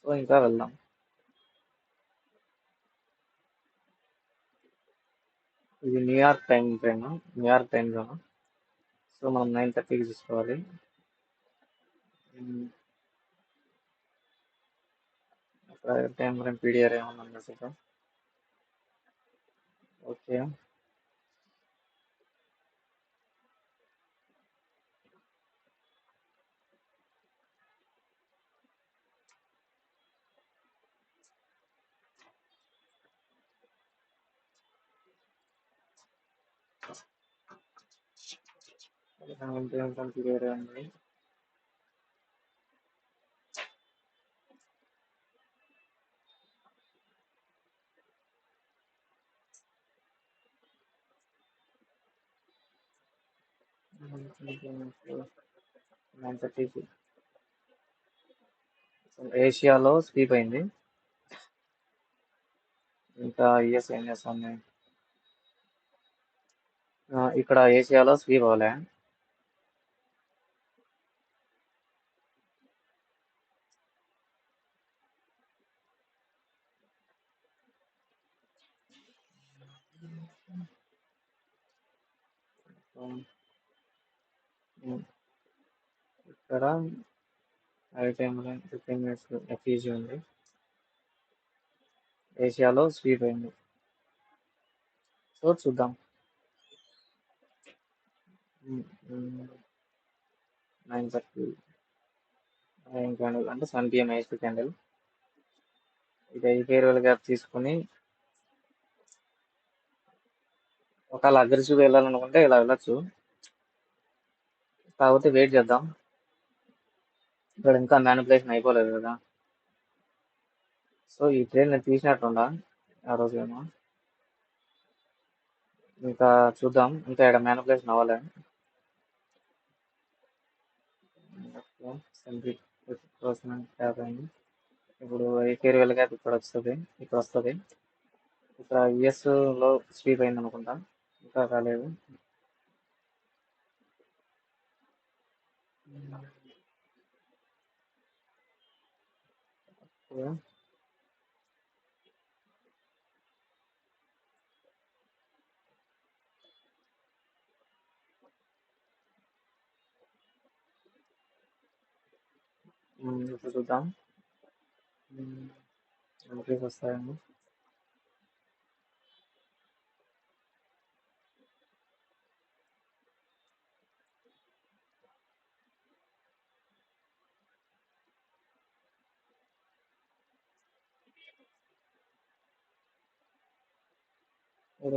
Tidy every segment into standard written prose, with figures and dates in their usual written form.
So ఇంకా వెళ్దాం. ఇది New York time train, New York time zone. So మనం 9:30కి తీసుకోవాలి. ఉమ్, అక్కడ టైం ఫ్రేమ్ పీడిఆర్ ఏమన్నా message? Okay. Time frame PDR ఉంది. నైన్ థర్టీకి ఏషియాలో స్లీప్ అయింది. ఇంకా యుఎస్ ఏం చేస్తుంది? ఇక్కడ ఏషియాలో స్లీప్ అవ్వలే. ఉమ్, ఇక్కడ ఐ టైంలో 15 మినిట్స్ ఎఫ్ఈజీ ఉంది. ఏషియాలో స్లీప్ అయింది. సో చూద్దాం. 9:30 క్యాండిల్ అంటే 7 PM ఐస్ క్యాండిల్. ఇది ఫేర్వెల్ గ్యాప్ తీసుకుని ఒకవేళ అగ్రెసివ్ వెళ్ళాలనుకుంటే ఇలా వెళ్ళొచ్చు. కాకపోతే వెయిట్ చేద్దాం. ఇక్కడ ఇంకా మ్యానిపులేషన్ అయిపోలేదు కదా. సో ఈ ట్రైన్ నేను తీసినట్టుండా ఆ రోజు ఏమో. ఇంకా చూద్దాం, ఇంకా ఇక్కడ మ్యానిపులేషన్ అవ్వలే. ట్యాప్ అయింది. ఇప్పుడు ఫేర్వెల్ గ్యాప్ ఇక్కడ వస్తుంది, ఇక్కడ వస్తుంది. ఇక్కడ యుఎస్ లో స్వీప్ అయింది అనుకుంటా, ఇంకా కాలేదు. ఓకే. ఇప్పుడు చూద్దాం ఎంట్రీస్ వస్తాయండి.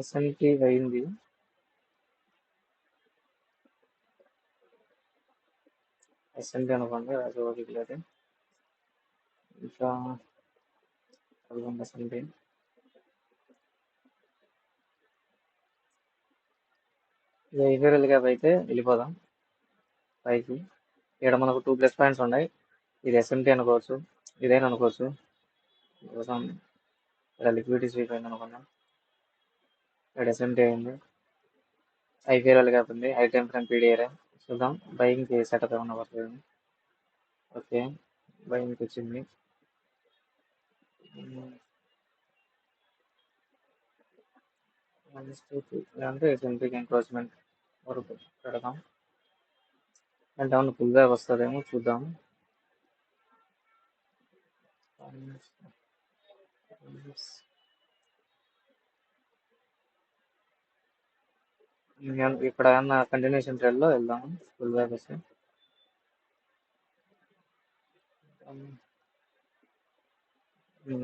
ఎస్ఎన్టీ అయింది. ఎస్ఎన్టీ అనుకోండి, అది ఓపిక లేదు. ఇంకా ఎస్ఎన్టీ ఫేర్వెల్ గ్యాప్ అయితే వెళ్ళిపోదాం పైకి. ఇక్కడ మనకు 2 ప్లస్ పాయింట్స్ ఉన్నాయి. ఇది ఎస్ఎంటీ అనుకోవచ్చు, ఇదైనా అనుకోవచ్చు. కోసం ఇక్కడ లిక్విడిటీ స్వీప్ అయింది అనుకున్నాం. ఇక్కడ ఎస్ఎంటీ అయింది. హై ఫేర్వెల్ గ్యాప్ ఉంది, హై టైం ఫ్రేమ్ పీడిఆర్. చూద్దాం బయింగ్ సెటప్ ఏమన్నా పడుతుంది. ఓకే, బయింగ్ వచ్చింది. అంటే ఎస్ఎంటీకి ఎంక్రోచ్మెంట్ వరకు పెడదాం. అంటే అవును ఫుల్ బ్యాక్ వస్తుందేమో చూద్దాం. ఇక్కడ ఏమన్నా కంటిన్యూషన్ ట్రైల్ లో వెళ్దాం ఫుల్ బ్యాక్ వస్తే.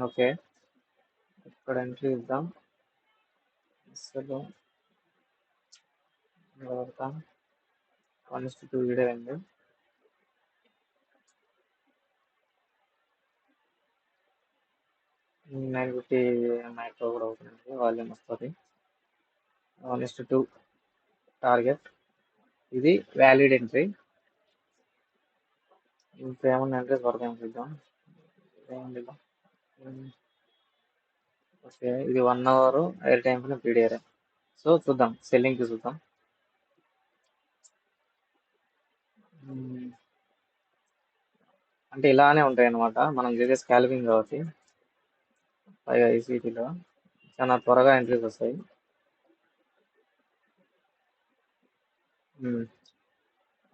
ఓకే, ఇక్కడ ఎంట్రీ ఇద్దాం. అసలు పెడతాం 1:2 వీడియో అయింది. 950 మైక్రో కూడా అవుతుంది, వాల్యూమ్ వస్తుంది. 1:2 టార్గెట్. ఇది వ్యాలిడ్ ఎంట్రీ. ఇంకేమన్నా ఎంట్రీస్ పడతాం చూద్దాం. ఓకే, ఇది 1 hour air time PDR. So చూద్దాం, సెల్లింగ్ కి చూద్దాం. అంటే ఇలానే ఉంటాయి అన్నమాట మనం చేసే స్కాల్పింగ్ కాబట్టి పైగా ఈసీటీలో చాలా త్వరగా ఎంట్రీస్ వస్తాయి.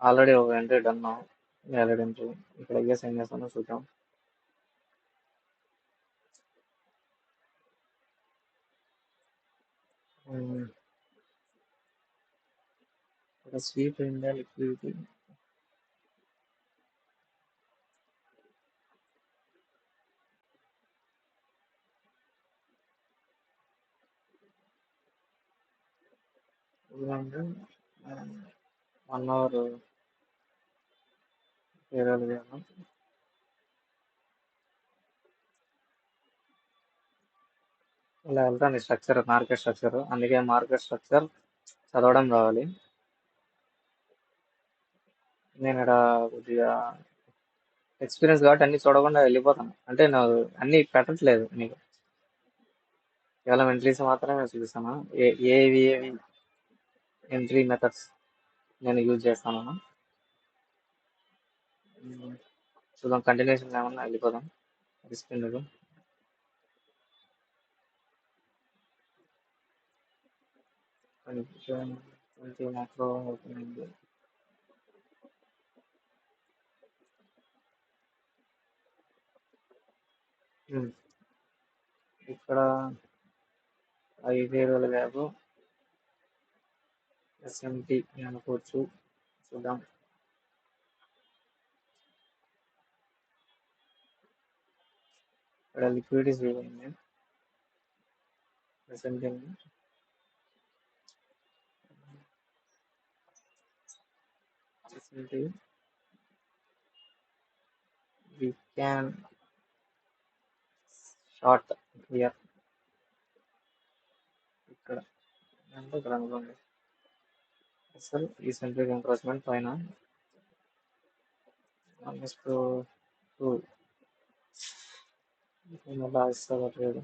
ఆల్రెడీ ఒక ఎంట్రీ డన్ వ్యాలిడ్ ఎంట్రీ. ఇక్కడ ఎస్ ఏం చేస్తానో చూద్దాం. ఉమ్, ఇక్కడ స్వీప్ అయిందా లిక్విడిటీ? ఇదంటే 1 అవర్ పేరాలు చేద్దాం. ఇలా వెళ్తాను స్ట్రక్చర్, మార్కెట్ స్ట్రక్చర్. అందుకే మార్కెట్ స్ట్రక్చర్ చదవడం రావాలి. నేను ఇక్కడ కొద్దిగా ఎక్స్పీరియన్స్ కాబట్టి అన్ని చూడకుండా వెళ్ళిపోతాను. అంటే నాకు అన్ని పెట్టట్లేదు నీకు, కేవలం ఎంట్రీస్ మాత్రమే చూపిస్తాను. ఏవి ఎంట్రీ మెథడ్స్ నేను యూజ్ చేస్తాను. చూద్దాం, కంటిన్యూషన్ ఏమన్నా వెళ్ళిపోదాం. రిస్క్ ఎందుకు. కొంచెం మ్యాక్రో అవుతుంది. ఇక్కడ 5 గ్యాప్ ఎస్ఎంటి అనుకోవచ్చు. చూద్దాం. ఇక్కడ లిక్విడిటీస్ ఇవ్వండి SMT. SMT we can short here. ఇక్కడ అంటే ఇక్కడ అనుకోండి. అసలు ఈ సెంట్రిక్ ఎంక్రోచ్మెంట్ పైన నెక్స్ట్ మళ్ళీ ఇస్తుంది ట్రేడ్.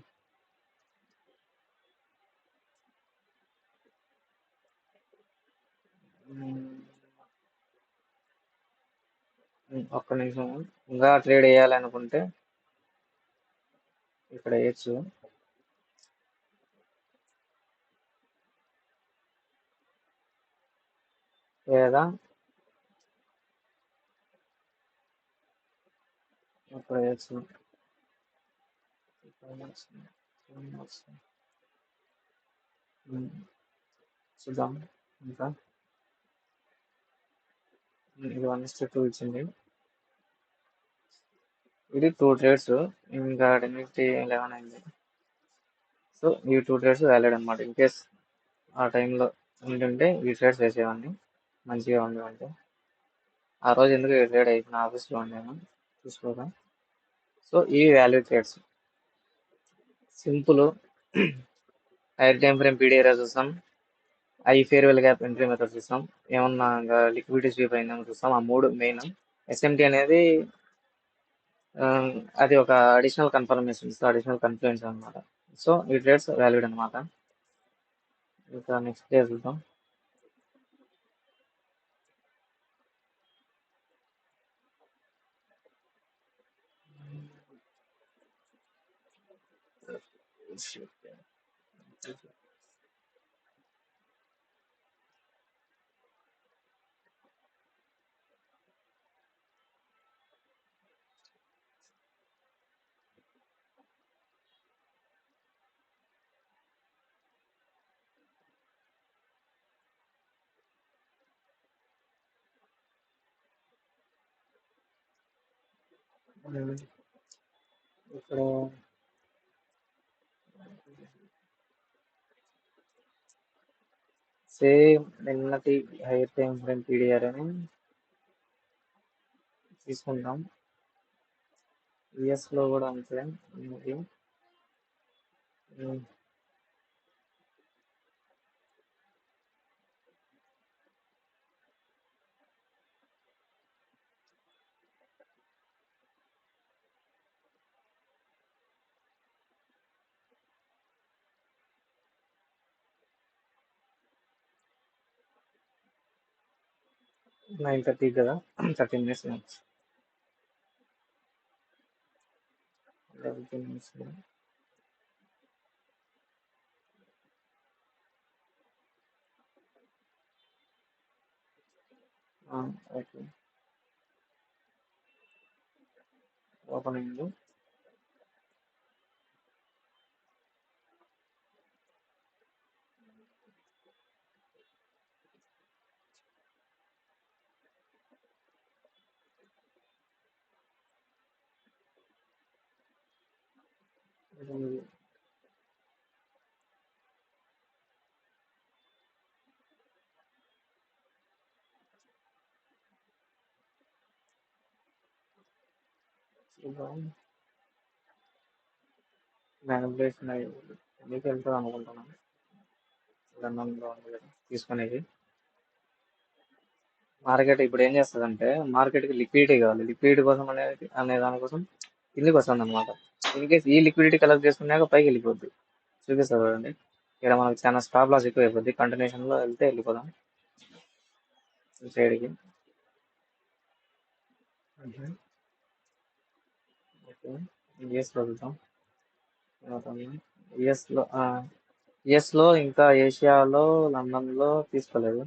ఒక్క నిమిషం, ఇంకా ట్రేడ్ వేయాలనుకుంటే ఇక్కడ వేయచ్చు. లేదా ఇక్కడ వేయచ్చు. చూద్దాం. ఇంకా ఇది 1:2 ఇచ్చింది. ఇది 2 ట్రేడ్స్. ఇంకా 10:11 అయింది. సో ఈ 2 ట్రేడ్స్ వ్యాలిడ్ అనమాట. ఇన్ కేస్ ఆ టైంలో ఉంటుంటే ఈ ట్రేడ్స్ వేసేవాడిని, మంచిగా ఉండేవంటే. ఆ రోజు ఎందుకు ఈ ట్రేడ్ అయిపోయిన ఆఫీస్లో ఉండేను చూసుకోగా. సో ఇవి valid trades. Simple. Higher time frame PDR చూస్తాం, ఫేర్వెల్ గ్యాప్ ఎంట్రీ మెథడ్ చూస్తాం, ఏమన్నా ఇంకా లిక్విడిటీ స్వీప్ అయిందేమో చూస్తాం. ఆ 3 మెయిన్. ఎస్ఎంటీ అనేది అది ఒక అడిషనల్ కన్ఫర్మేషన్స్, అడిషనల్ కన్ఫ్లుయెన్స్ అనమాట. సో ఈ ట్రేడ్స్ వ్యాలిడ్ అనమాట. ఇంకా నెక్స్ట్ డే చూద్దాం. ఇక్కడ సేమ్ నిన్నటి హైర్ టైం ఫ్రేమ్ పీడిఆర్ అని తీసుకుంటాం. యుఎస్ లో కూడా అంతే. 9:30 కదా, 13 minutes. everything is okay. Opening. Manipulation మీకు వెళ్తుంది అనుకుంటున్నాను. లండన్లో ఉంది కదా తీసుకునేది. మార్కెట్ ఇప్పుడు ఏం చేస్తుందంటే మార్కెట్కి లిక్విడిటీ కావాలి. లిక్విడిటీ కోసం అనే దానికోసం కిందికి వస్తుంది అనమాట. ఇన్ కేస్ ఈ లిక్విడిటీ కలెక్ట్ చేసుకున్నాక పైకి వెళ్ళిపోద్ది. చూపిస్తుంది చూడండి. ఇక్కడ మనకు చాలా స్టాప్ లాస్ ఎక్కువ అయిపోద్ది. కంటిన్యూషన్లో వెళ్తే వెళ్ళిపోదాం ఈ సైడ్కి. ఓకే, యుఎస్లో వెళ్తాం. యుఎస్లో ఇంకా ఏషియాలో లండన్లో తీసుకోలేదు.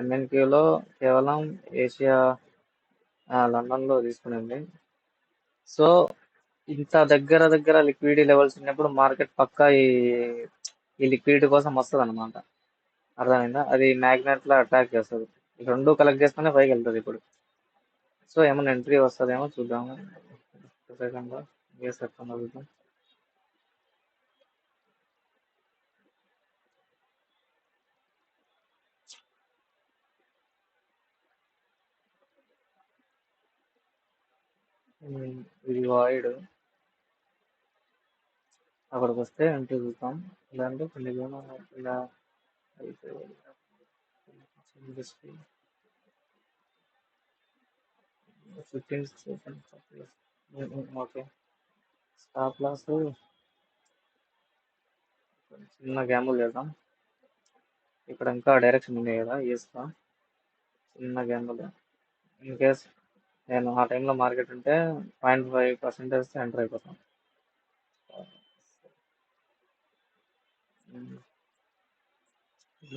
ఎంఎన్క్యూలో కేవలం ఏషియా లండన్లో తీసుకునింది. సో ఇంత దగ్గర దగ్గర లిక్విడిటీ లెవెల్స్ ఉన్నప్పుడు మార్కెట్ పక్కా ఈ లిక్విడిటీ కోసం వస్తుంది అనమాట. అర్థమైందా? అది మ్యాగ్నెట్ లా అట్రాక్ట్ చేస్తుంది. ఈ రెండు కలెక్ట్ చేసుకునే పైకి వెళ్తుంది ఇప్పుడు. సో ఏమన్నా ఎంట్రీ వస్తుందేమో చూద్దాము. సెకండ్ ఏ సెకండ్ అడుగుతాం. ఇది వాయిడ్ అక్కడికి వస్తే ఎంట్రీ చూద్దాం. ఇలాంటి కొన్ని ఇలా అయితే ఫిఫ్టీన్ ఓకే. స్టాప్ లాస్ చిన్న గ్యాంబుల్ చేద్దాం. ఇక్కడ ఇంకా డైరెక్షన్ ఉంది కదా యూఎస్లో. చిన్న గ్యాంబుల్. ఇన్ కేస్ నేను ఆ టైంలో మార్కెట్ ఉంటే 0.5% ఎంటర్ అయిపోతాను.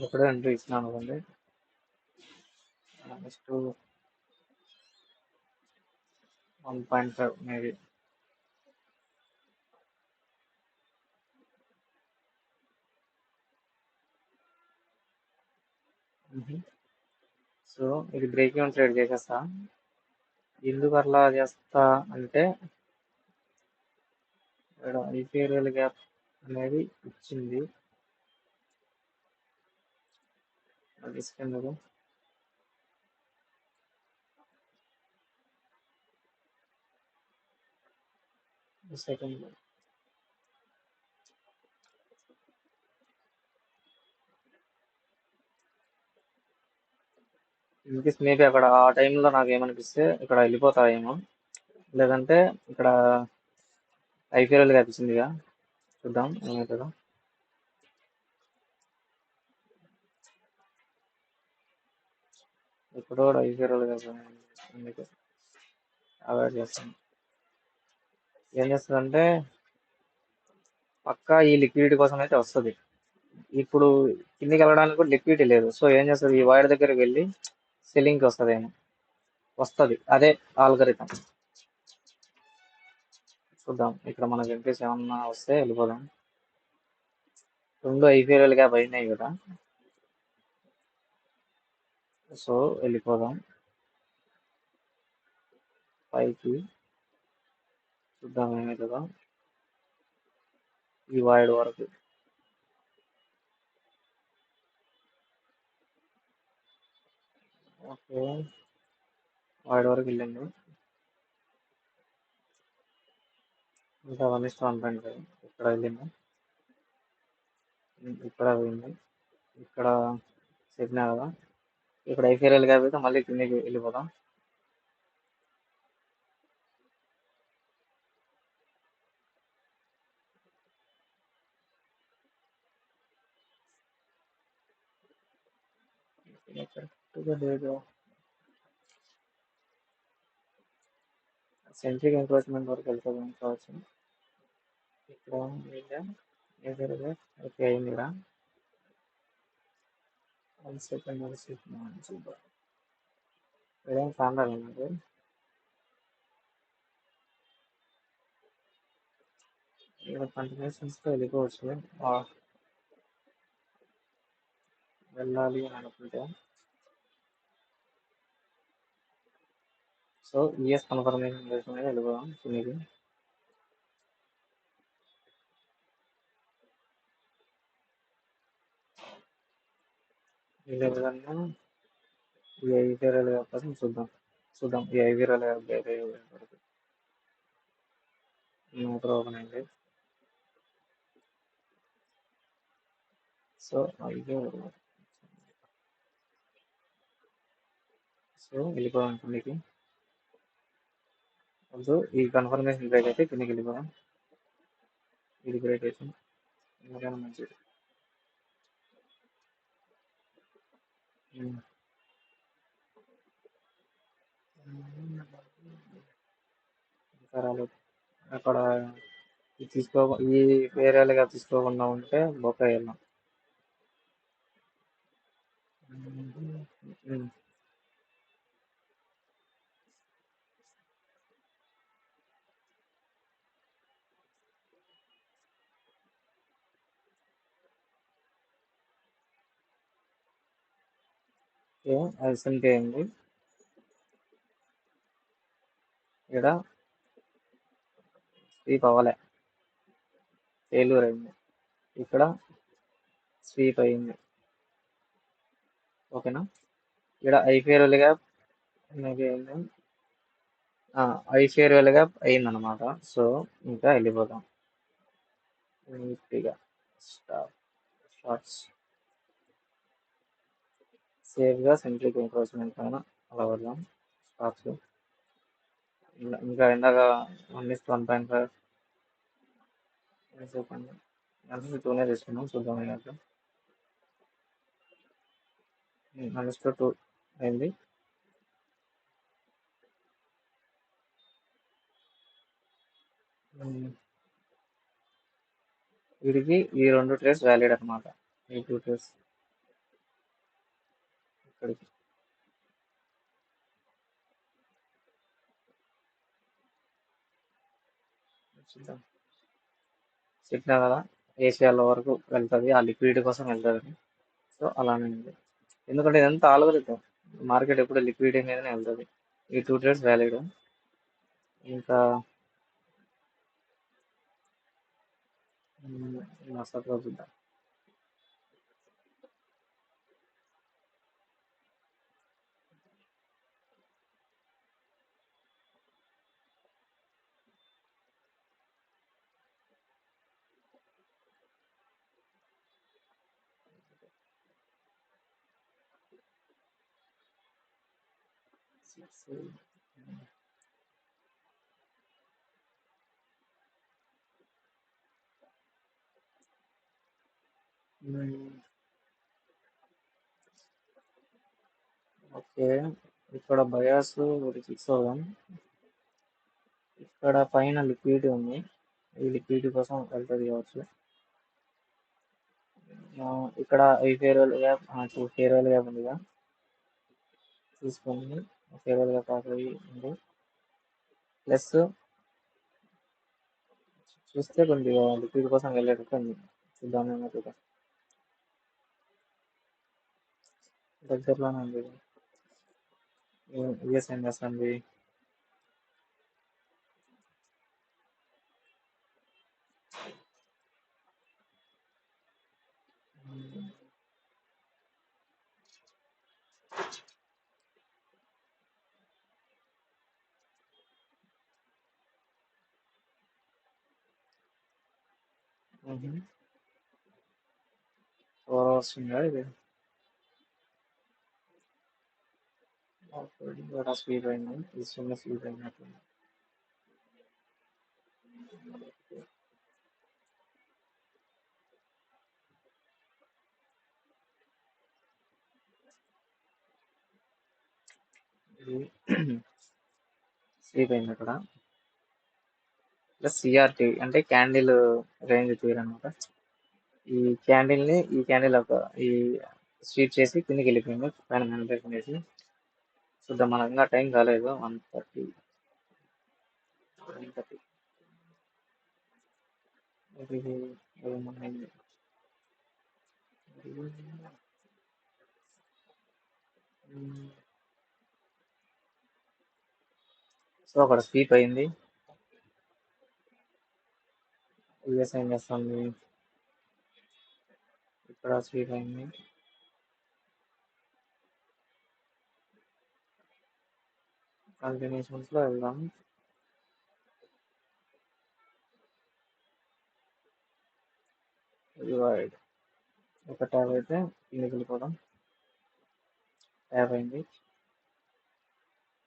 ఇప్పుడే ఎంట్రీ ఇచ్చినాను అనుకోండి. Next 1.5 maybe. సో ఇది బ్రేక్ ఈవెన్ ట్రేడ్ చేసేస్తా. ఎందుకు అట్లా చేస్తా అంటే ఇక్కడ ఇంపీరియల్ గ్యాప్ అనేది ఇచ్చింది. అది ఎందుకు సెకండ్ ఇన్కేస్ మేబీ అక్కడ ఆ టైంలో నాకు ఏమనిపిస్తే ఇక్కడ వెళ్ళిపోతాయేమో. లేదంటే ఇక్కడ ఐపీఎల్ గ్యాప్ ఇచ్చిందిగా, చూద్దాం ఏమవుతుందో. ఇప్పుడు కూడా ఐపీఎల్ గ్యాప్ అందుకే అవాయిడ్ చేస్తాను. ఏం చేస్తుందంటే పక్కా ఈ లిక్విడిటీ కోసం అయితే వస్తుంది. ఇప్పుడు కిందికి వెళ్ళడానికి కూడా లిక్విడిటీ లేదు. సో ఏం చేస్తుంది, ఈ వైర్ దగ్గరికి వెళ్ళి సెల్లింగ్కి వస్తుందేమో. వస్తుంది, అదే ఆల్గరిథం. చూద్దాం. ఇక్కడ మనకి ఎంపీస్ ఏమన్నా వస్తే వెళ్ళిపోదాం. రెండు ఐపీఎల్ గ్యాప్ అయినాయి కదా, సో వెళ్ళిపోదాం పైకి. చూద్దాం ఏమవుతుందో ఈ వైడ్ వరకు. ఓకే, వైడ్ వరకు వెళ్ళింది. ఇంకా 1:1.5 ఇక్కడ వెళ్ళింది. ఇక్కడ పోయింది. ఇక్కడ చెప్పినా కదా, ఇక్కడ ఐపీఎల్ గ్యాప్ అయితే మళ్ళీ కిందకి వెళ్ళిపోదాం. కరెక్ట్గా లేదు. సెంట్రిక్ ఎంక్రోచ్మెంట్ వరకు వెళ్తుంది అనుకోవచ్చు. ఇక్కడ ఎదురుగా ఓకే అయింది ఇక్కడ. 1 సెకండ్ చూద్దాం. ఇదేం కాండాలి నాకు. ఇక్కడ కంటిన్యూషన్స్తో వెళ్ళిపోవచ్చు. వెళ్ళాలి అని అనుకుంటే సో ఈఎస్ కన్ఫర్మేషన్ చేసుకుని వెళ్ళిపోదాం చిన్నది. ఇదే విధంగా ఈ ఐవీఆర్ఎల్ కోసం చూద్దాం ఈ ఐవీఆర్ఎల్ వరకు మోటార్ ఓపెన్ అయింది. సో వెళ్ళిపోదాం కిందికి. సో ఈ కన్ఫర్మేషన్ బ్రేక్ అయితే కిందికి వెళ్ళిపోదాం. ఇది బ్రేక్ అయితే ఎందుకైనా మంచిది. రాలేదు అక్కడ ఈ వేరేగా తీసుకోకుండా ఉంటే బొక్క వెళ్ళాం. అది సింక్ అయింది. ఇక్కడ స్వీప్ అవ్వలే, ఫెయిల్యూర్ అయింది. ఇక్కడ స్వీప్ అయింది. ఓకేనా. ఇక్కడ ఐఫేర్వెల్ గ్యాప్ ఐఫేర్వెల్ గ్యాప్ అయిందనమాట. సో ఇంకా వెళ్ళిపోతాం నీట్గా. షార్ట్స్ సేఫ్గా సెంట్రిక్ ఎంక్రోచ్మెంట్ పైన అలా వద్దాం. స్టాప్స్ ఇంకా ఇందాక 1:1.5 చెప్పండి. అంటే 2నే తీసుకున్నాం. చూద్దాం అయినట్టు 1:2 అయింది. వీడికి ఈ 2 ట్రేస్ వ్యాలిడ్ అనమాట. ఈ 2 ట్రేస్ ఇక్కడికి చూద్దాం. చెప్పినా కదా ఏషియాలో వరకు వెళ్తుంది, ఆ లిక్విడ్ కోసం వెళ్తుంది. సో అలానే ఉంది, ఎందుకంటే ఇదంతా ఆల్గోరిథం. మార్కెట్ ఎప్పుడు లిక్విడ్ మీదనే వెళ్తుంది. ఈ 2 ట్రేడ్స్ వ్యాలిడ్. ఇంకా మసాలా చూద్దాం. ఓకే, ఇక్కడ బయాస్ ఒకటి ఫిక్స్ అవుదాం. ఇక్కడ పైన లిక్విడ్ ఉంది, ఈ లిక్విడ్ కోసం వెళ్తుంది కావచ్చు. ఇక్కడ ఈ ఫేర్వెల్ గ్యాప్ ఉందిగా, తీసుకొని ఫేర్వెల్ గ్యాప్ ఆల్రెడీ ఉంది. ప్లస్ చూస్తే కొద్దిగా లిక్విడ్ కోసం వెళ్ళేటట్టు ఉంది. చూద్దాం ఏమవుతుందో. దగ్గరలోనే ఉంది. యూఎస్ ఏం చేస్తుంది? వస్తుందా ఇది? స్వీప్ అయింది, ఇది చిన్న స్వీప్ అయినట్టుంది. స్వీప్ అయింది అక్కడ. ప్లస్ సిఆర్టీ అంటే క్యాండిల్ రేంజ్ తీరు అనమాట. ఈ క్యాండిల్ ఒక ఈ స్వీప్ చేసి కిందకి వెళ్ళిపోయింది పైన మ్యానుఫ్యాక్చరింగ్ చేసి. చూద్దాం, మనకు ఇంకా టైం కాలేదు. 1:30 1:30 ఇది ఏమన్నది? సో అక్కడ స్వీప్ అయింది. యూఎస్ ఏం చేస్తుంది, ఇక్కడ స్వీప్ అయింది. కంటిన్యూషన్స్ లో వెళ్దాం. డివైడ్ ఒక ట్యాబ్ అయితే కిందకి వెళ్ళిపోదాం. ట్యాబ్ అయింది.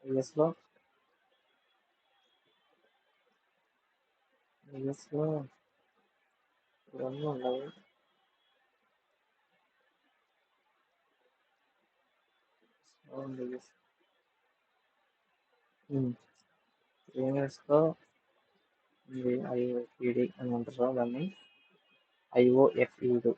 యూఎస్ లో ఇవన్నీ ఉండవు. యూనిట్స్ లో ఇది ఐఓపిడి అని అంటారు దాన్ని, ఐఓఎఫ్ఈడు.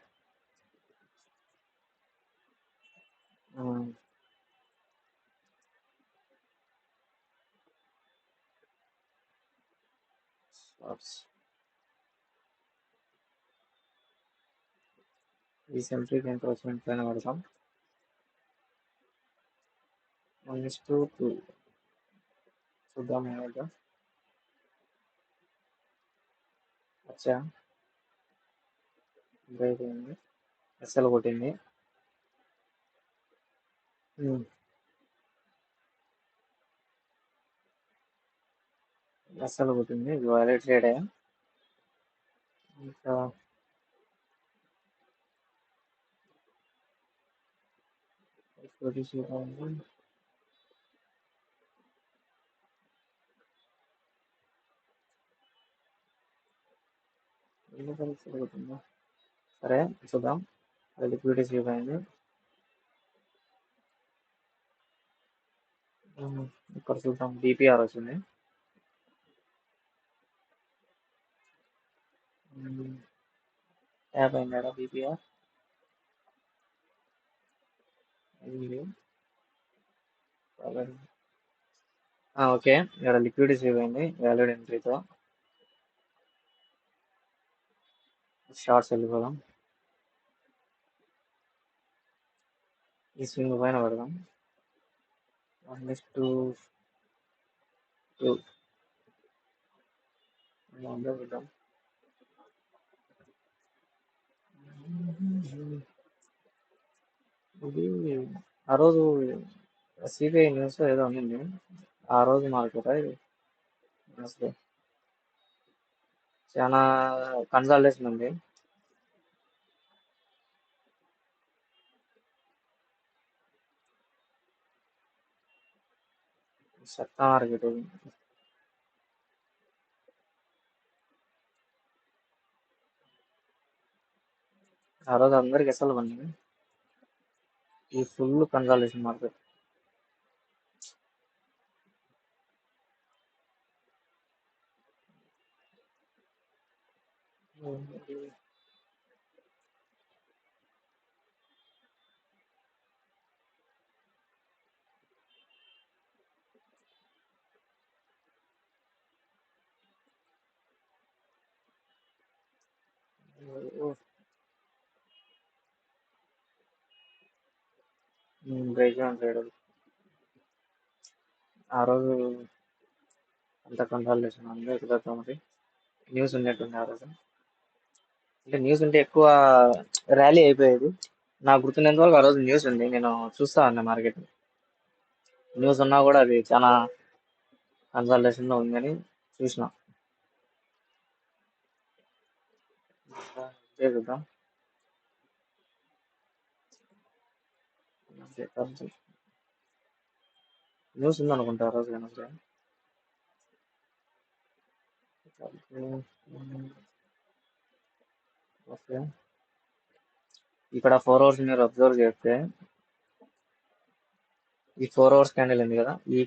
ఈ సెంట్రిక్ ఎంక్రోచ్మెంట్ పైన పడతాం. 1:2 చూద్దాం ఏమవుతుందో. అచ్చా బ్రేక్ అయింది, అస్సలు కొట్టింది. అస్సలు కొట్టింది, వైలెట్ ట్రేడ్ అయ్యా. ఇంకా సరే చూద్దాం. లిక్విడిటీ స్వీప్ అయింది. ఇక్కడ చూద్దాం, డిపిఆర్ వచ్చింది. ట్యాప్ అయిందా డిపిఆర్? ఓకే, ఇక్కడ లిక్విడిటీ స్వీప్ అయింది వ్యాలిడ్ ఎంట్రీతో. షార్ట్స్ వెళ్ళిపోదాం. ఈ స్వింగ్ పైన పెడదాం. 1:2 పెడదాం. ఇది ఆ రోజు సిబిఐ న్యూస్ ఏదో ఉంది, ఆ రోజు మార్కెట్ ఇది చాలా కన్సల్టేషన్ ఉంది. సత్తా మార్కెట్ ఆ రోజు అందరికి అసలు పడింది. ఈ full consultation market. Break trade ఆ రోజు అంత కన్సల్టేషన్ ఉంది. మరి న్యూస్ ఉన్నట్టుంది ఆ రోజు. అంటే న్యూస్ ఉంటే ఎక్కువ ర్యాలీ అయిపోయేది. నాకు గుర్తున్నంత వరకు ఆ రోజు న్యూస్ ఉంది, నేను చూస్తా ఉన్నా మార్కెట్. న్యూస్ ఉన్నా కూడా అది చాలా కన్సల్టేషన్ లో ఉందని చూసిన. చూద్దాం. న్యూస్ ఉందనుకుంటా ఆ రోజు కనుక. ఓకే, ఇక్కడ 4 అవర్స్ మీరు అబ్జర్వ్ చేస్తే ఈ 4 అవర్స్ క్యాండిల్ ఉంది కదా, ఈ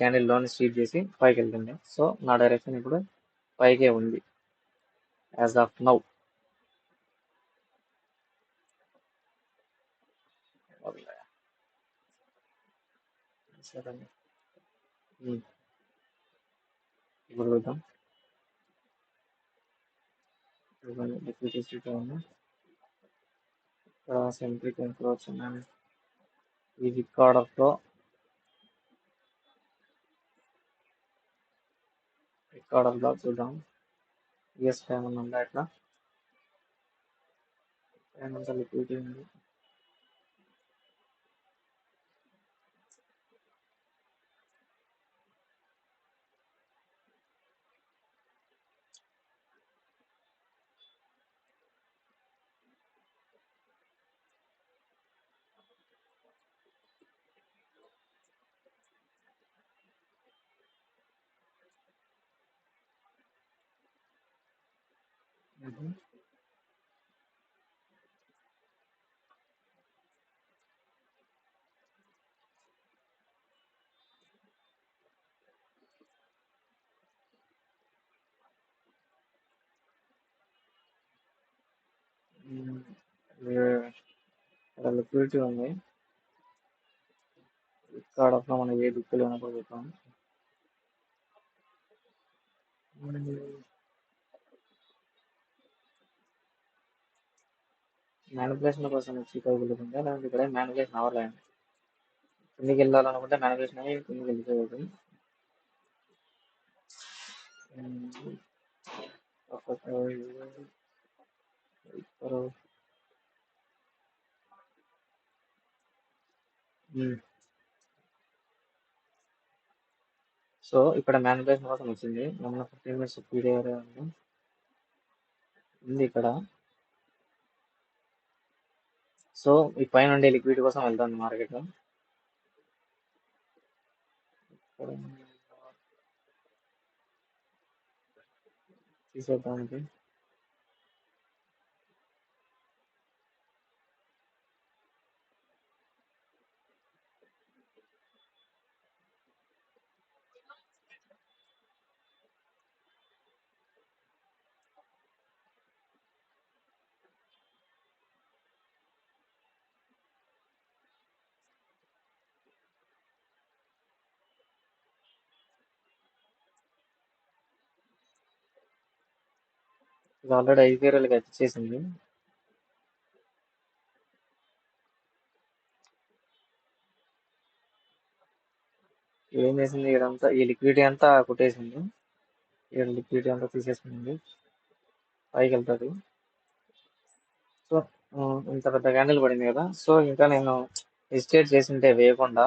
క్యాండిల్ లోని స్వీప్ చేసి పైకి వెళ్తుంది. సో నా డైరెక్షన్ ఇప్పుడు పైకే ఉంది యాజ్ ఆఫ్ నౌ. ఇప్పుడు చూద్దాం. ఇక్కడ సెంట్రిక్ ఎన్క్రోచ్ ఉన్నాయి. ఈ విక్ ఆర్డర్తో చూద్దాం. యూఎస్ ఏమన్నా ఉందా ఇట్లా? ఏమంతా లిక్విడిటీ ఉంది. ఇక్కడ లిక్విడిటీ ఉంది. ఇక్కడ మనం ఏ దిక్కులు చూద్దాం. మ్యానిపులేషన్ కోసం వచ్చి కలుగుతుందా, లేదంటే ఇక్కడ మ్యానిపులేషన్ అవ్వలేదు. కిందికి వెళ్ళాలనుకుంటే మ్యానిపులేషన్ అయ్యి కిందికి వెళ్ళిపోతుంది. సో ఇక్కడ మ్యానిపులేషన్ కోసం వచ్చింది. మన 15 minutes పీడిఆర్ ఉంది ఇక్కడ. సో ఈ పైన ఉండే లిక్విడ్ కోసం వెళ్తుంది మార్కెట్. తీసేద్దానికి ఇది ఆల్రెడీ ఐపీఆర్ఎల్గా వచ్చేసింది. ఏం చేసింది ఇదంతా, ఈ లిక్విడిటీ అంతా కొట్టేసింది. ఇక్కడ లిక్విడిటీ అంతా తీసేసుకుంది, పైకి వెళ్తుంది. సో ఇంత పెద్ద క్యాండిల్ పడింది కదా. సో ఇంకా నేను ఎస్టేట్ చేసింటే వేయకుండా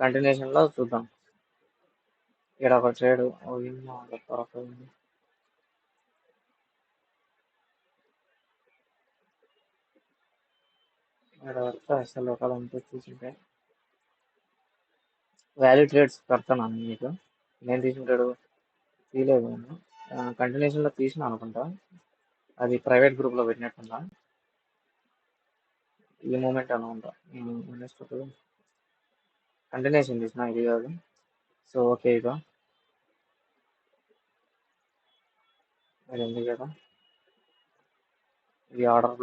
కంటిన్యూషన్లో చూద్దాం. ఇక్కడ ఒక ట్రేడ్ అసలు ఒక తీసుంటే వాల్యూ ట్రేడ్స్ పెడతాను మీకు. నేను తీసుంటాడు తీయలేదు, నేను కంటిన్యూషన్లో తీసిన అనుకుంటా. అది ప్రైవేట్ గ్రూప్లో పెట్టినట్టున్నా ఈ మూమెంట్ అనుకుంటా. కంటిన్యూషన్ తీసిన, ఇది కాదు. సో ఓకే, ఇక అది ఉంది కదా. ఇది ఆర్డర్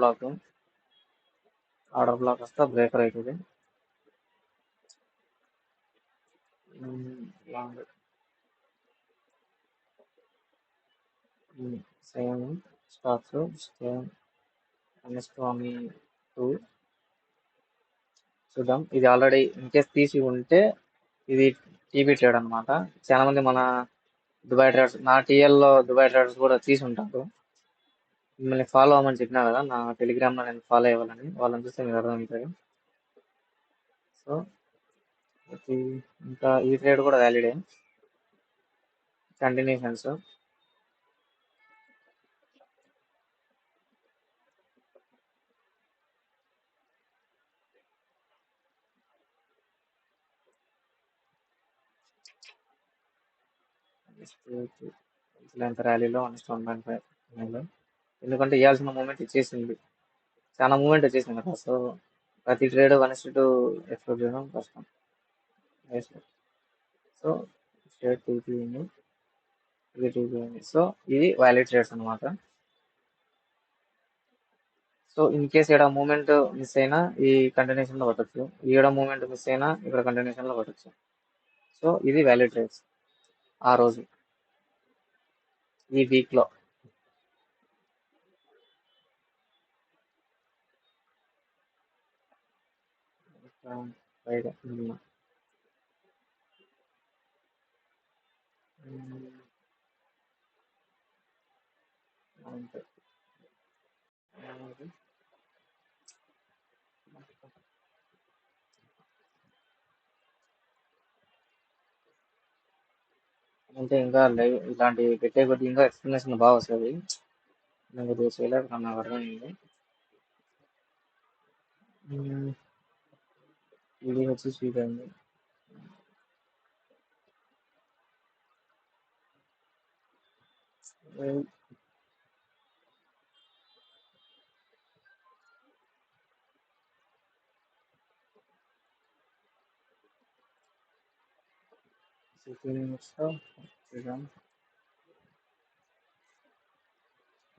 బ్లాక్ వస్తే బ్రేకర్ అవుతుంది. లాంగ్ సేమ్ స్టాక్స్ సేమ్ స్వామి 2 చూద్దాం. ఇది ఆల్రెడీ ఇన్కేస్ తీసి ఉంటే ఇది టీబీ ట్రేడ్ అనమాట. చాలా మంది మన దుబాయ్ ట్రేడర్స్, నా టీఎల్లో దుబాయ్ ట్రేడర్స్ కూడా తీసి ఉంటారు. మిమ్మల్ని ఫాలో అవ్వమని చెప్పినా కదా, నా టెలిగ్రామ్లో నేను ఫాలో అవ్వాలని. వాళ్ళని చూస్తే మీరు అర్థమవుతుంది. సో ఇంకా ఈ ట్రేడ్ కూడా వ్యాలిడే, కంటిన్యూషన్స్. ఎంత ర్యాలీలో 1.5 ఎందుకంటే ఇవ్వాల్సిన మూమెంట్ ఇచ్చేసింది, చాలా మూమెంట్ వచ్చేసింది కదా. సో ప్రతి ట్రేడ్ 1:2 ఎక్స్పెక్ట్ చేయడం కష్టం. సో షేర్ టీపీ ఉంది. ఇది 2 సో ఇది వ్యాలిడ్ ట్రేడ్స్ అనమాట. సో ఇన్ కేస్ ఇక్కడ మూమెంట్ మిస్ అయినా ఈ కంటిన్యూషన్ లో కొట్టచ్చు, ఈడ మూమెంట్ మిస్ అయినా ఇక్కడ కంటిన్యూషన్ లో కొట్టచ్చు. సో ఇది వ్యాలిడ్ ట్రేడ్స్ ఆ రోజు, ఈ వీక్ లో. ఫ్రైడే అంతే. అంటే ఇంకా లైవ్ ఇలాంటి పెట్టే కొద్ది ఇంకా ఎక్స్ప్లెనేషన్ బాగా వస్తుంది. నేను కొద్దిగా చేయలేదు కానీ నాకు అర్థమైంది. ఇది వచ్చి స్వీట్ అయింది.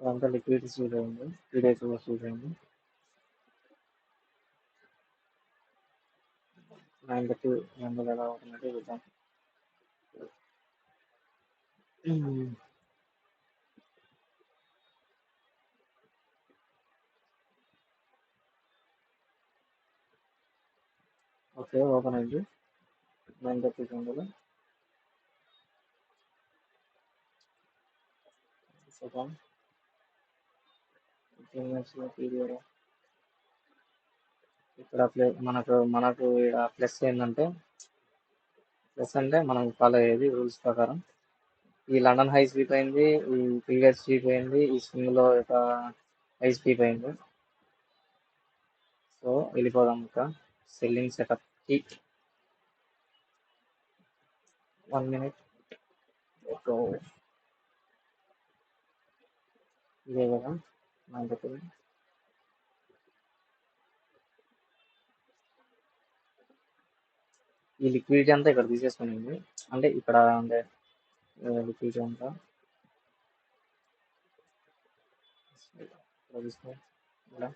అంతా లిక్విడ్ స్వీట్ అయింది, 3 days స్వీట్ అయింది. 9:30 9 ఎలా అవుతున్నట్టు చూద్దాం. ఓకే, ఓపెన్ అయింది 9:30 సెకండ్లు. సెకండ్ పీరియడ్ ఇక్కడ మనకు ఇక్కడ ప్లస్ ఏంటంటే, ప్లస్ అంటే మనం ఫాలో అయ్యేది రూల్స్ ప్రకారం. ఈ లండన్ హై స్వీప్ అయింది, ఈ ప్రీవియస్ స్వీప్ అయింది, ఈ స్వింగ్ లో ఒక హై స్వీప్ అయింది. సో వెళ్ళిపోదాం ఇంకా సెల్లింగ్ సెటప్ కి. 1 minute. ఇదే కదా మనకి ఈ లిక్విడిటీ అంతా ఇక్కడ తీసేసుకునింది, అంటే ఇక్కడ అంటే లిక్విడిటీ అంతా ఇక్కడ తీసుకో. ఇలా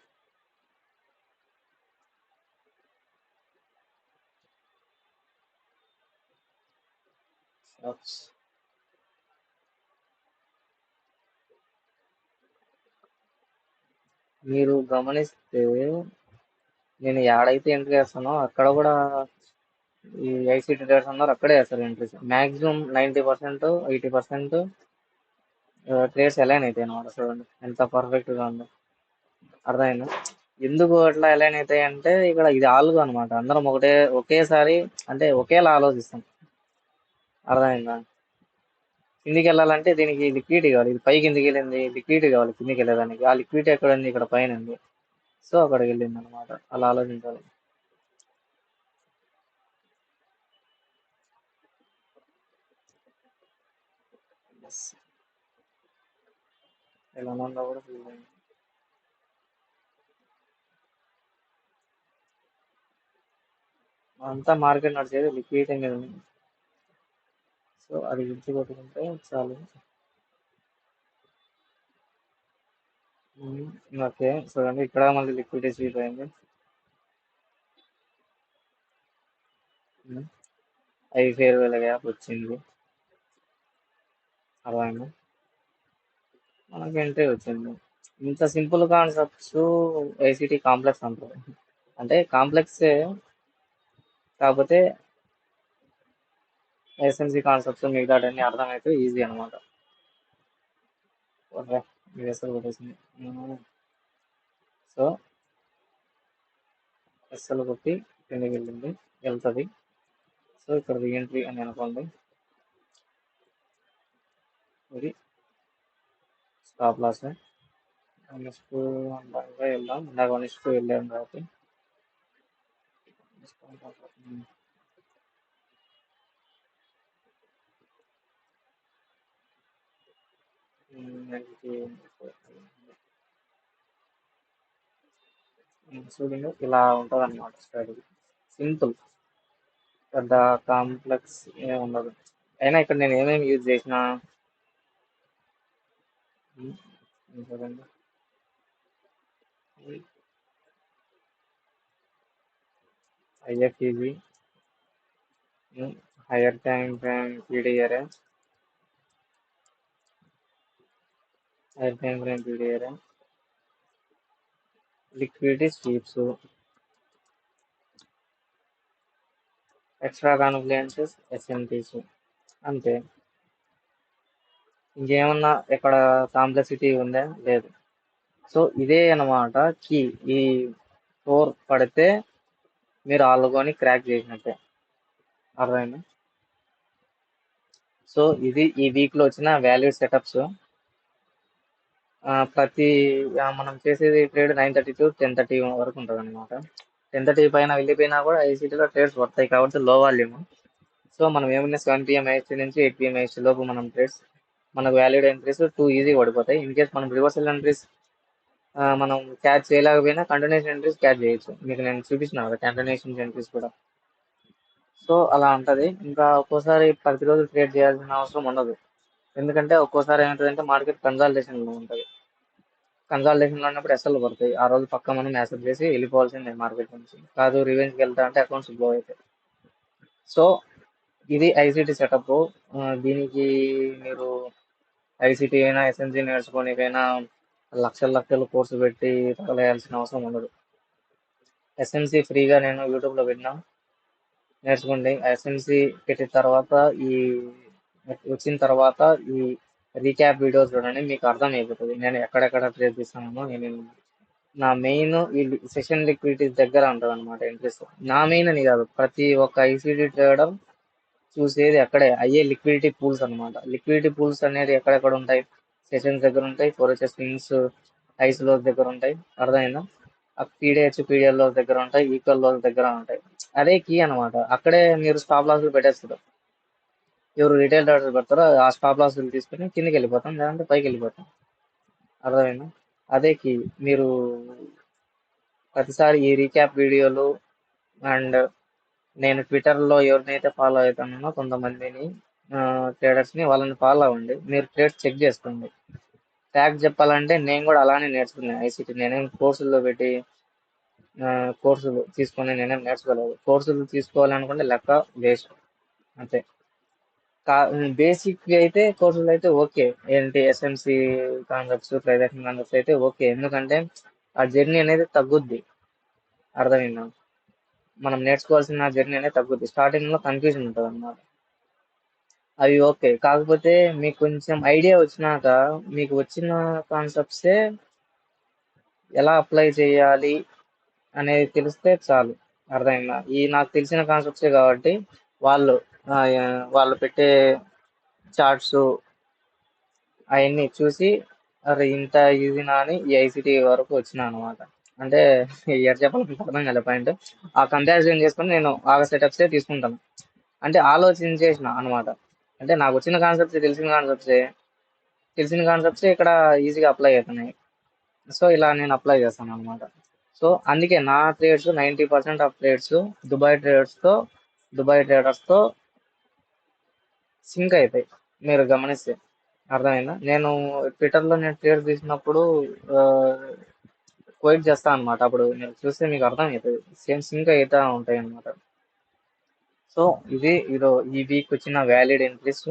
shops. మీరు గమనిస్తే నేను ఏడైతే ఎంట్రీ చేస్తానో అక్కడ కూడా ఈ ఐసీటీ ట్రేడర్స్ అన్నారు అక్కడే వేస్తారు ఎంట్రీస్. మాక్సిమం 90% 80% ట్రేడ్స్ అలైన్ అవుతాయి అనమాట. చూడండి ఎంత పర్ఫెక్ట్ గా ఉందో, అర్థమైందా? ఎందుకు అట్లా అలైన్ అవుతాయి అంటే ఇక్కడ ఇది ఆల్గు అనమాట, అందరం ఒకేసారి అంటే ఒకేలా ఆలోచిస్తాం. అర్థమైందా? కిందికి వెళ్ళాలంటే దీనికి లిక్విడిటీ కావాలి, ఇది పైకి కిందికి వెళ్ళింది లిక్విడిటీ కావాలి కిందికి వెళ్ళడానికి. ఆ లిక్విడిటీ ఎక్కడ ఉంది? ఇక్కడ పైన ఉంది. సో అక్కడికి వెళ్ళింది అనమాట. అలా ఆలోచించాలి. ఇలా ఉందో కూడా చూడండి. అంతా మార్కెట్ నడిచేది లిక్విడిటీ మీద ఉంది. సో అది గుర్తుపెట్టుకుంటే చాలు. ఓకే, చూడండి ఇక్కడ మళ్ళీ లిక్విడిటీ స్వీప్ అయింది. ఐ ఫేర్వెల్ గ్యాప్ వచ్చింది, అర్థమైంది? మనకి ఎంట్రీ వచ్చింది. ఇంత సింపుల్ కాన్సెప్ట్స్ ఐసిటీ కాంప్లెక్స్ అంటారు. అంటే కాంప్లెక్సే, కాకపోతే ఎస్ఎంసి కాన్సెప్ట్స్ మిగతాటన్నీ అర్థమైతే ఈజీ అనమాట. ఓకే, ఇది ఎస్ఎల్ కొట్టేసింది. సో ఎస్ఎల్ కొట్టి కిందకి వెళ్తుంది. సో ఇక్కడ రీఎంట్రీ అని అనుకోండి. ఇది స్టాప్ లాస్. 1:2 అంతా వెళ్దాం, ఇందాక 1:2 వెళ్ళాం కాబట్టి. చూడండి ఇలా ఉంటుంది అనమాట స్ట్రాటజీ. సింపుల్, పెద్ద కాంప్లెక్స్ ఏమి ఉండదు. అయినా ఇక్కడ నేను ఏమేమి యూజ్ చేసిన చూడండి. IFEB, higher time frame PDR, higher time frame PDR, liquidity sweeps, extra confluences, SMTs, అంతే. ఇంకేమన్నా ఇక్కడ కాంప్లెక్సిటీ ఉందా? లేదు. సో ఇదే అన్నమాట కీ. ఈ 4 పడితే మీరు ఆల్గోని క్రాక్ చేసినట్టే. అర్థమైందా? సో ఇది ఈ వీక్ లో వచ్చిన వాల్యూడ్ సెటప్స్. ప్రతి మనం చేసేది ట్రేడ్ 9:30 to 10:30 వరకు ఉంటుంది అనమాట. 10:30 పైన వెళ్ళిపోయినా కూడా ఐసీటీలో ట్రేడ్స్ పడతాయి కాబట్టి లో వాల్యూమ్. సో మనం ఏమన్నా 7 PM ఐసీ నుంచి 8 PM ఐసీ లోపు మనం ట్రేడ్స్ మనకు వాల్యూడ్ ఎంట్రీస్ 2 ఈజీ పడిపోతాయి. ఇన్ కేస్ మనం రివర్సల్ ఎంట్రీస్ మనం క్యాచ్ చేయలేకపోయినా కంటిన్యూషన్ ఎంట్రీస్ క్యాచ్ చేయొచ్చు. మీకు నేను చూపించిన కదా కంటిన్యూషన్ ఎంట్రీస్ కూడా. సో అలా ఉంటది. ఇంకా ఒక్కోసారి ప్రతిరోజు ట్రేడ్ చేయాల్సిన అవసరం ఉండదు. ఎందుకంటే ఒక్కోసారి ఏమవుతుందంటే మార్కెట్ కన్సాలిడేషన్ లో ఉంటుంది. కన్సాలిడేషన్ లో ఉన్నప్పుడు ఎస్ఎల్ పడతాయి. ఆ రోజు పక్క మనం యాక్సెప్ట్ చేసి వెళ్ళిపోవాల్సిందే మార్కెట్ నుంచి. కాదు రివెంజ్కి వెళ్తా అంటే అకౌంట్స్ బ్లో అవుతాయి. సో ఇది ఐసీటీ సెటప్. దీనికి మీరు ఐసీటీ అయినా ఎస్ఎన్సీ నేర్చుకోనికైనా లక్షల కోర్సు పెట్టి తగలేయాల్సిన అవసరం ఉండదు. ఎస్ఎన్సీ ఫ్రీగా నేను యూట్యూబ్లో పెట్టినా, నేర్చుకోండి. ఎస్ఎన్సీ పెట్టిన తర్వాత ఈ వచ్చిన తర్వాత ఈ రీక్యాప్ వీడియోస్ చూడండి, మీకు అర్థం అయిపోతుంది నేను ఎక్కడెక్కడ ట్రేడ్ తీస్తానో. నేను నా మెయిన్ ఈ సెషన్ లిక్విడిటీస్ దగ్గర ఉంటుంది అనమాట ఇంట్రెస్ట్. నా మెయిన్ అని కాదు, ప్రతి ఒక్క ఐసీటీ ట్రేడర్ చూసేది అక్కడే అయ్యే లిక్విడిటీ పూల్స్ అనమాట. లిక్విడిటీ పూల్స్ అనేది ఎక్కడెక్కడ ఉంటాయి? సెషన్స్ దగ్గర ఉంటాయి, ఫోరెస్ స్వింగ్స్ ఐస్ లోస్ దగ్గర ఉంటాయి. అర్థమైందా? పీడిహెచ్ పీడిఎల్ లోస్ దగ్గర ఉంటాయి, ఈక్వల్ లోస్ దగ్గర ఉంటాయి. అదే కీ అనమాట. అక్కడే మీరు స్టాప్ లాస్ పెట్టేస్తారు. ఎవరు రిటైల్ ట్రేడర్ పెడతారో ఆ స్టాప్ లాస్ తీసుకుని కిందకి వెళ్ళిపోతాం, లేదంటే పైకి వెళ్ళిపోతాం. అర్థమైందా? అదే కీ. మీరు ప్రతిసారి ఈ రీక్యాప్ వీడియోలు అండ్ నేను ట్విట్టర్లో ఎవరినైతే ఫాలో అవుతానో కొంతమందిని ట్రేడర్స్ని, వాళ్ళని ఫాలో అవ్వండి. మీరు ట్రేడ్స్ చెక్ చేసుకోండి. ఫ్యాక్ట్ చెప్పాలంటే నేను కూడా అలానే నేర్చుకున్నాను ఐసీటీ. నేనేం కోర్సుల్లో పెట్టి కోర్సులు తీసుకొని నేనేం నేర్చుకోలేదు. కోర్సులు తీసుకోవాలనుకుంటే లెక్క వేస్ట్ అంతే. బేసిక్ అయితే కోర్సులు అయితే ఓకే. ఏంటి ఎస్ఎంసి కాన్సెప్ట్స్, ట్రైజాక్షన్ కాన్సెప్ట్స్ అయితే ఓకే. ఎందుకంటే ఆ జర్నీ అనేది తగ్గుద్ది. అర్థమైందా? మనం నేర్చుకోవాల్సిన జర్నీ అనేది తగ్గుద్ది. స్టార్టింగ్ లో కన్ఫ్యూజన్ ఉంటుంది అన్నమాట. అవి ఓకే. కాకపోతే మీకు కొంచెం ఐడియా వచ్చినాక మీకు వచ్చిన కాన్సెప్ట్సే ఎలా అప్లై చేయాలి అనేది తెలిస్తే చాలు. అర్థమైందా? ఈ నాకు తెలిసిన కాన్సెప్ట్సే కాబట్టి వాళ్ళు ఆ, వాళ్ళు పెట్టే చార్ట్స్ అవన్నీ చూసి అరే ఇంత ఈజీనా అని ఈ ఐసీటీ వరకు వచ్చినా అనమాట. అంటే ఎక్కడ చెప్పాలి మీకు అర్థం కాలే పాయింట్. ఆ కంపారిజన్ చేసుకొని నేను ఆ సెటప్సే తీసుకుంటాను. అంటే ఆలోచించేసిన అనమాట. అంటే నాకు వచ్చిన కాన్సెప్ట్స్ తెలిసిన కాన్సెప్ట్స్ ఇక్కడ ఈజీగా అప్లై అవుతున్నాయి. సో ఇలా నేను అప్లై చేస్తాను అనమాట. సో అందుకే నా ట్రేడ్స్ 90% ఆఫ్ ట్రేడ్స్ దుబాయ్ ట్రేడర్స్తో దుబాయ్ ట్రేడర్స్తో సింక్ అవుతాయి మీరు గమనిస్తే. అర్థమైందా? నేను ట్విట్టర్లో నేను ట్రేడ్ తీసినప్పుడు క్వైట్ చేస్తాను అనమాట. అప్పుడు మీరు చూస్తే మీకు అర్థం అవుతుంది, సేమ్ సింక్ అవుతా ఉంటాయి అనమాట. సో ఇదో ఈ వీక్ వచ్చిన వ్యాలిడ్ ఎంట్రీస్.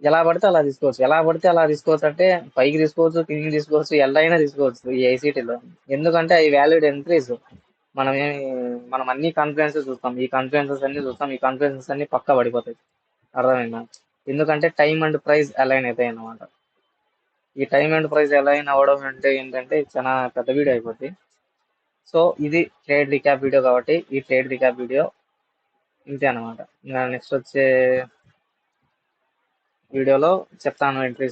ఎలా పడితే అలా తీసుకోవచ్చు. ఎలా పడితే అలా తీసుకోవచ్చు అంటే పైకి తీసుకోవచ్చు, కిందికి తీసుకోవచ్చు, ఎలా అయినా తీసుకోవచ్చు ఈ ఐసీటీలో. ఎందుకంటే అవి వ్యాలిడ్ ఎంట్రీస్. మనం ఏమి మనం అన్ని కాన్ఫిడెన్సెస్ చూస్తాం, ఈ కాన్ఫిడెన్సెస్ అన్ని చూస్తాం, ఈ కాన్ఫిడెన్సెస్ అన్ని పక్కా పడిపోతాయి. అర్థమైందా? ఎందుకంటే టైం అండ్ ప్రైస్ అలైన్ అవుతాయి అన్నమాట. ఈ టైం అండ్ ప్రైస్ అలైన్ అవ్వడం అంటే ఏంటంటే చాలా పెద్ద వీడియో అయిపోద్ది. సో ఇది ట్రేడ్ రికాప్ వీడియో కాబట్టి ఈ ట్రేడ్ రికాప్ వీడియో ఇంతే అనమాట. ఇంకా నెక్స్ట్ వచ్చే వీడియోలో చెప్తాను ఎంట్రీస్